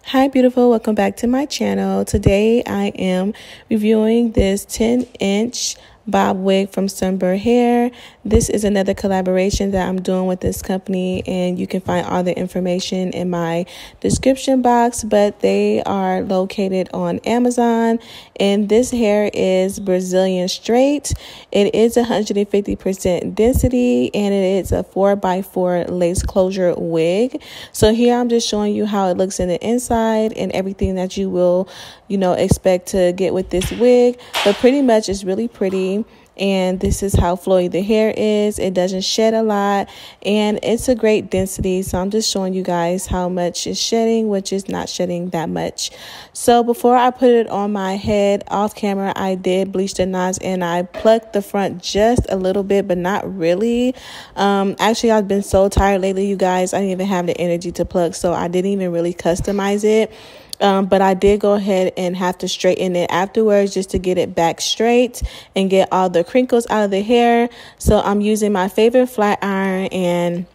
Hi beautiful, welcome back to my channel. Today I am reviewing this 10-inch bob wig from Sunbird Hair. This is another collaboration that I'm doing with this company, and you can find all the information in my description box, but they are located on Amazon. And this hair is Brazilian straight. It is 150% density, and it is a 4x4 lace closure wig. So here I'm just showing you how it looks in the inside and everything that you will, expect to get with this wig. But pretty much it's really pretty. And this is how flowy the hair is. It doesn't shed a lot, and it's a great density. So I'm just showing you guys how much is shedding, which is not shedding that much. So before I put it on my head off camera, I did bleach the knots and I plucked the front just a little bit, but not really. Actually, I've been so tired lately, you guys. I didn't even have the energy to pluck, so I didn't even really customize it. But I did go ahead and have to straighten it afterwards just to get it back straight and get all the crinkles out of the hair. So I'm using my favorite flat iron, and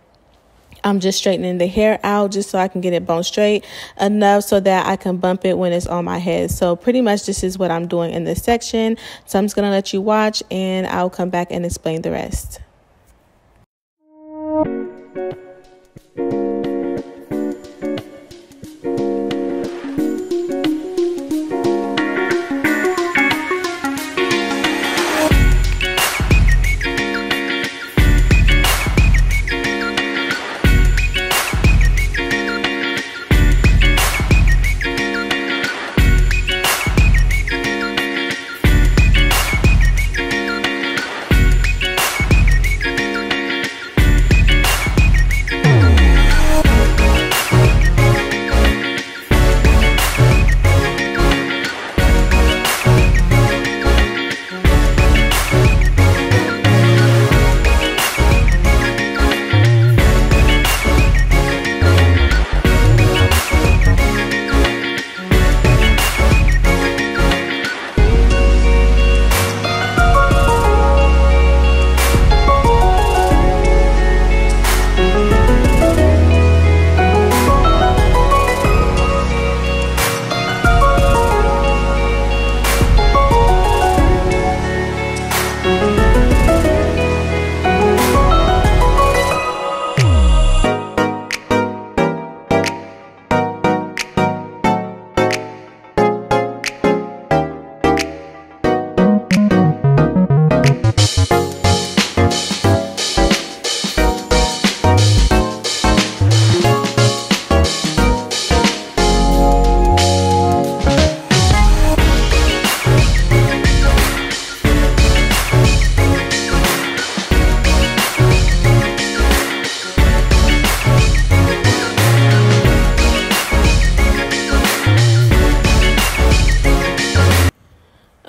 I'm just straightening the hair out just so I can get it bone straight enough so that I can bump it when it's on my head. So pretty much this is what I'm doing in this section. So I'm just going to let you watch, and I'll come back and explain the rest.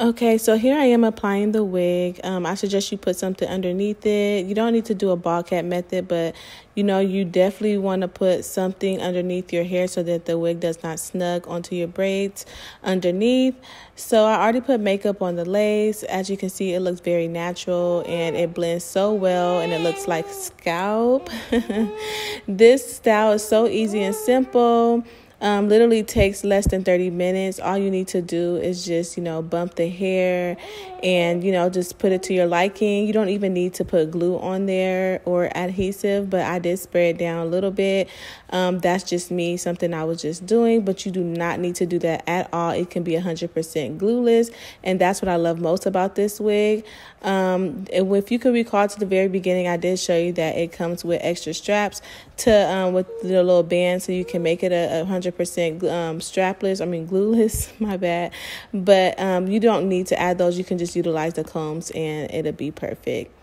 Okay, so here I am applying the wig. I suggest you put something underneath it. You don't need to do a ball cap method, but you definitely want to put something underneath your hair so that the wig does not snug onto your braids underneath. So I already put makeup on the lace. As you can see, it looks very natural and it blends so well, and it looks like scalp. This style is so easy and simple. Literally takes less than 30 minutes. All you need to do is just, bump the hair and, just put it to your liking. You don't even need to put glue on there or adhesive, but I did spray it down a little bit. That's just me, something I was just doing, but you do not need to do that at all. It can be 100% glueless, and that's what I love most about this wig. If you could recall to the very beginning, I did show you that it comes with extra straps with the little band, so you can make it a 100% glueless, my bad. But you don't need to add those. You can just utilize the combs and it'll be perfect.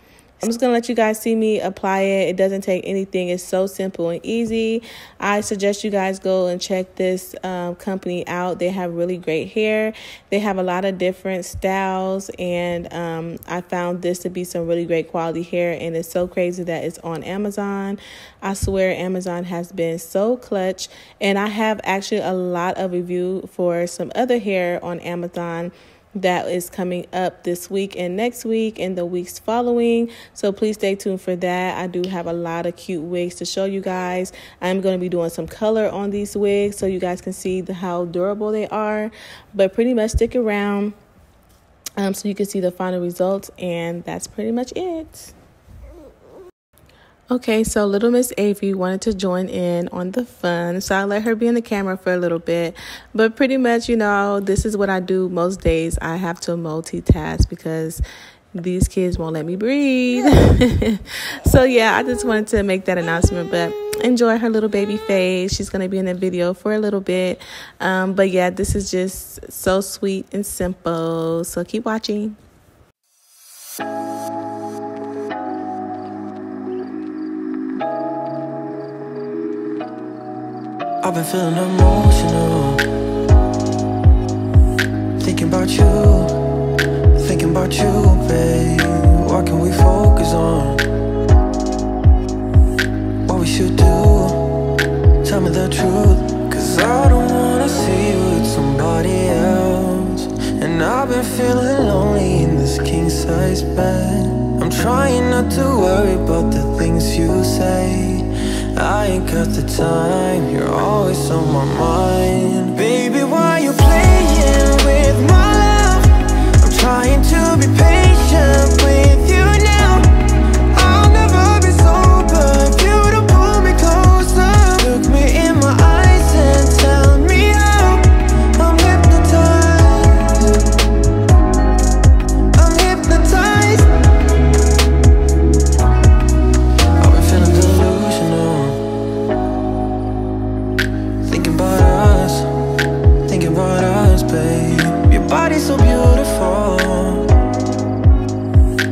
I'm just going to let you guys see me apply it. It doesn't take anything. It's so simple and easy. I suggest you guys go and check this company out. They have really great hair. They have a lot of different styles, and I found this to be some really great quality hair, and it's so crazy that it's on Amazon. I swear Amazon has been so clutch, and I have actually a lot of review for some other hair on Amazon that is coming up this week and next week and the weeks following. So please stay tuned for that. I do have a lot of cute wigs to show you guys. I'm going to be doing some color on these wigs so you guys can see how durable they are. But pretty much stick around so you can see the final results, and that's pretty much it. Okay, so little Miss Avery wanted to join in on the fun, so I let her be in the camera for a little bit. But pretty much, you know, this is what I do most days. I have to multitask because these kids won't let me breathe. So yeah, I just wanted to make that announcement. But enjoy her little baby face. She's going to be in the video for a little bit. But yeah, this is just so sweet and simple. So keep watching. I've been feeling emotional, thinking about you, babe. What can we focus on? What we should do? Tell me the truth, 'cause I don't wanna see you with somebody else. And I've been feeling lonely in this king-size bed. I'm trying not to worry about the things you say. I ain't got the time, you're always on my mind. Baby, why you playing with my love? I'm trying to be patient with you now. I'll never be sober if you don't pull me closer. Look me in my eyes and tell me how. I'm hypnotized, I'm hypnotized. I've been feeling delusional, thinking about us, babe. Your body's so beautiful.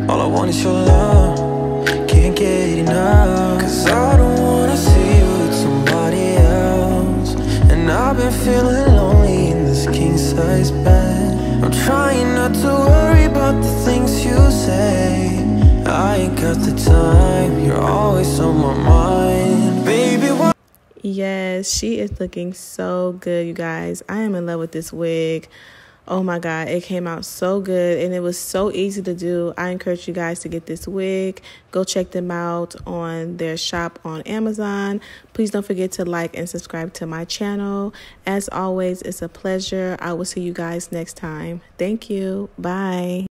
All I want is your love, can't get enough. 'Cause I don't wanna see you with somebody else. And I've been feeling lonely in this king-size bed. I'm trying not to worry about the things you say. I ain't got the time, you're always on my mind. Baby, why? Yes, she is looking so good, you guys. I am in love with this wig. Oh my God, it came out so good and it was so easy to do. I encourage you guys to get this wig. Go check them out on their shop on Amazon. Please don't forget to like and subscribe to my channel. As always, it's a pleasure. I will see you guys next time. Thank you. Bye.